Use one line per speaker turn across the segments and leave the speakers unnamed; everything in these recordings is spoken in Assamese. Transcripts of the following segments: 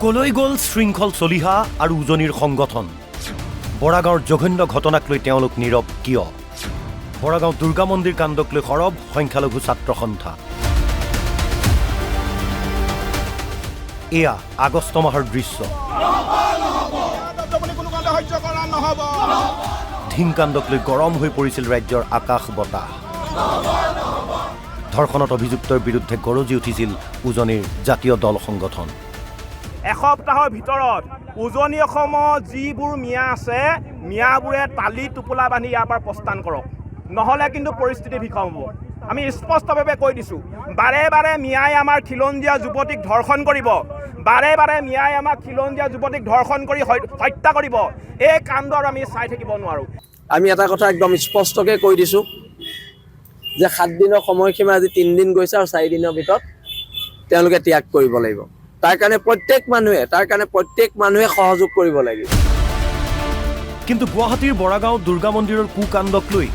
কলৈ গ'ল শৃংখল চলিহা আৰু উজনিৰ সংগঠন বৰাগাঁৱৰ জঘন্য ঘটনাক লৈ তেওঁলোক নীৰৱ কিয় বৰাগাঁও দুৰ্গা মন্দিৰ কাণ্ডক লৈ সৰব সংখ্যালঘু ছাত্ৰ সন্থা এয়া আগষ্ট মাহৰ দৃশ্য ধিংকাণ্ডক লৈ গৰম হৈ পৰিছিল ৰাজ্যৰ আকাশ বতাহ ধৰ্ষণত অভিযুক্তৰ বিৰুদ্ধে গৰজি উঠিছিল উজনিৰ জাতীয় দল সংগঠন
এসপ্তাহৰ ভিতৰত উজনি অসমৰ যিবোৰ মিয়া আছে মিয়াবোৰে তালি টোপোলা বান্ধি ইয়াৰ পৰা প্ৰস্থান কৰক নহ'লে কিন্তু পৰিস্থিতি ভীষণ হ'ব আমি স্পষ্টভাৱে কৈ দিছোঁ বাৰে বাৰে মিয়াই আমাৰ খিলঞ্জীয়া যুৱতীক ধৰ্ষণ কৰিব বাৰে বাৰে মিয়াই আমাক খিলঞ্জীয়া যুৱতীক ধৰ্ষণ কৰি হত্যা কৰিব এই কাণ্ড আমি চাই থাকিব নোৱাৰোঁ
আমি এটা কথা একদম স্পষ্টকৈ কৈ দিছোঁ যে 7 দিনৰ সময়সীমা আজি 3 দিন গৈছে আৰু 4 দিনৰ ভিতৰত তেওঁলোকে ত্যাগ কৰিব লাগিব তাৰ কাৰণে প্ৰত্যেক মানুহে সহযোগ কৰিব লাগিব
কিন্তু গুৱাহাটীৰ বৰাগাঁও দুৰ্গা মন্দিৰৰ কুকাণ্ডক লৈ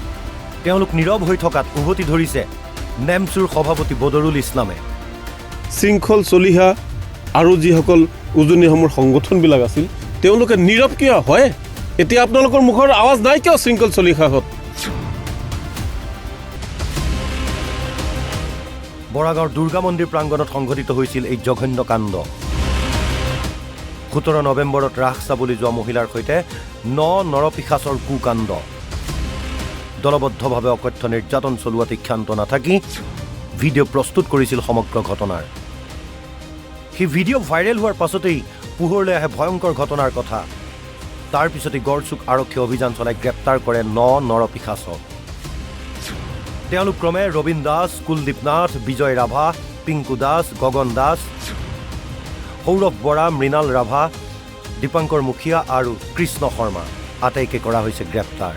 তেওঁলোক নীৰৱ হৈ থকাত উভতি ধৰিছে নেমচুৰ সভাপতি বদৰুল ইছলামে
শৃংখল চলিহা আৰু যিসকল উজনি অসমৰ সংগঠনবিলাক আছিল তেওঁলোকে নীৰৱ কিয় হয় এতিয়া আপোনালোকৰ মুখৰ আৱাজ নাই কিয় শৃংখল চলিহাহঁত
বৰাগাঁৱৰ দুৰ্গা মন্দিৰ প্ৰাংগণত সংঘটিত হৈছিল এই জঘন্য কাণ্ড 17 নৱেম্বৰত ৰাস চাবলৈ যোৱা মহিলাৰ সৈতে নৰপিশাচৰ কুকাণ্ড দলবদ্ধভাৱে অকথ্য নিৰ্যাতন চলোৱাতে ক্ষান্ত নাথাকি ভিডিঅ' প্ৰস্তুত কৰিছিল সমগ্ৰ ঘটনাৰ সেই ভিডিঅ' ভাইৰেল হোৱাৰ পাছতেই পোহৰলৈ আহে ভয়ংকৰ ঘটনাৰ কথা তাৰ পিছতেই গড়চুক আৰক্ষী অভিযান চলাই গ্ৰেপ্তাৰ কৰে নৰপিশাচক তেওঁলোক ক্ৰমে ৰবীন দাস কুলদীপ নাথ বিজয় ৰাভা পিংকু দাস গগন দাস সৌৰভ বৰা মৃণাল ৰাভা দীপাংকৰ মুখীয়া আৰু কৃষ্ণ শৰ্মা আটাইকে কৰা হৈছে গ্ৰেপ্তাৰ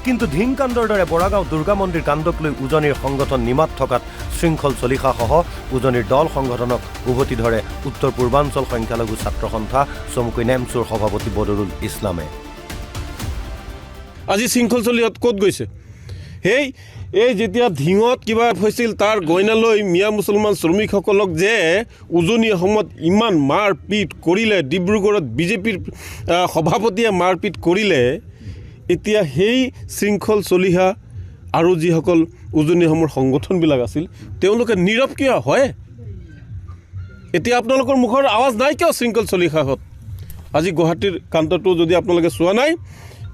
কিন্তু ধিংকাণ্ডৰ দৰে বৰাগাঁও দুৰ্গা মন্দিৰ কাণ্ডক লৈ উজনিৰ সংগঠন নিমাত থকাত শৃংখল চলিহাসহ উজনিৰ দল সংগঠনক উভতি ধৰে উত্তৰ পূৰ্বাঞ্চল সংখ্যালঘু ছাত্ৰ সন্থা চমুকৈ নেমচুৰ সভাপতি বদৰুল ইছলামে
আজি শৃংখল চলিহাত ক'ত গৈছে এই যেতিয়া ধিঙত কিবা হৈছিল তাৰ গইনালৈ মিয়া মুছলমান শ্ৰমিকসকলক যে উজনি অসমত ইমান মাৰপিট কৰিলে ডিব্ৰুগড়ত বিজেপিৰ সভাপতিয়ে মাৰপিট কৰিলে এতিয়া সেই শৃংখল চলিহা আৰু যিসকল উজনি অসমৰ সংগঠনবিলাক আছিল তেওঁলোকে নীৰৱ কিয় হয় এতিয়া আপোনালোকৰ মুখৰ আৱাজ নাই কিয় শৃংখল চলিহাহঁত আজি গুৱাহাটীৰ কাণ্ডটো যদি আপোনালোকে চোৱা নাই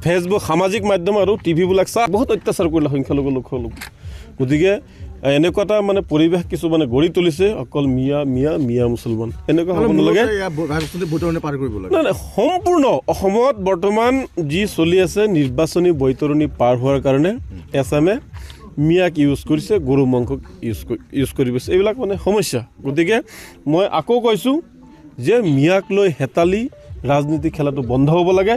ফেচবুক সামাজিক মাধ্যম আৰু টিভিবিলাক চাই বহুত অত্যাচাৰ কৰিলে সংখ্যালঘু লোকসকলক গতিকে এনেকুৱা এটা মানে পৰিৱেশ কিছুমানে গঢ়ি তুলিছে অকল মিয়া মুছলমান এনেকুৱা হ'ব নালাগে নাই সম্পূৰ্ণ অসমত বৰ্তমান যি চলি আছে নিৰ্বাচনী বৈতৰণি পাৰ হোৱাৰ কাৰণে এছামে মিয়াক ইউজ কৰিছে গৰু মাংসক ইউজ কৰি গৈছে এইবিলাক মানে সমস্যা গতিকে মই আকৌ কৈছোঁ যে মিয়াক লৈ হেতালি ৰাজনীতি খেলাটো বন্ধ হ'ব লাগে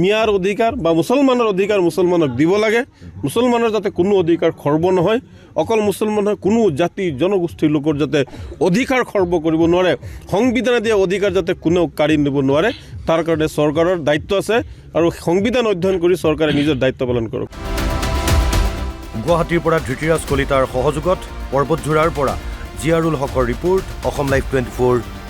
মিয়াৰ অধিকাৰ বা মুছলমানৰ অধিকাৰ মুছলমানক দিব লাগে মুছলমানৰ যাতে কোনো অধিকাৰ খৰ্ব নহয় অকল মুছলমানৰ কোনো জাতি জনগোষ্ঠীৰ লোকৰ যাতে অধিকাৰ খৰ্ব কৰিব নোৱাৰে সংবিধানে দিয়া অধিকাৰ যাতে কোনেও কাঢ়ি নিব নোৱাৰে তাৰ কাৰণে চৰকাৰৰ দায়িত্ব আছে আৰু সংবিধান অধ্যয়ন কৰি চৰকাৰে নিজৰ দায়িত্ব পালন কৰক
গুৱাহাটীৰ পৰা ধৃতিৰাজ কলিতাৰ সহযোগত পৰ্বতঝোৰাৰ পৰা জিয়াৰুল হকৰ ৰিপৰ্ট অসম লাইভ 24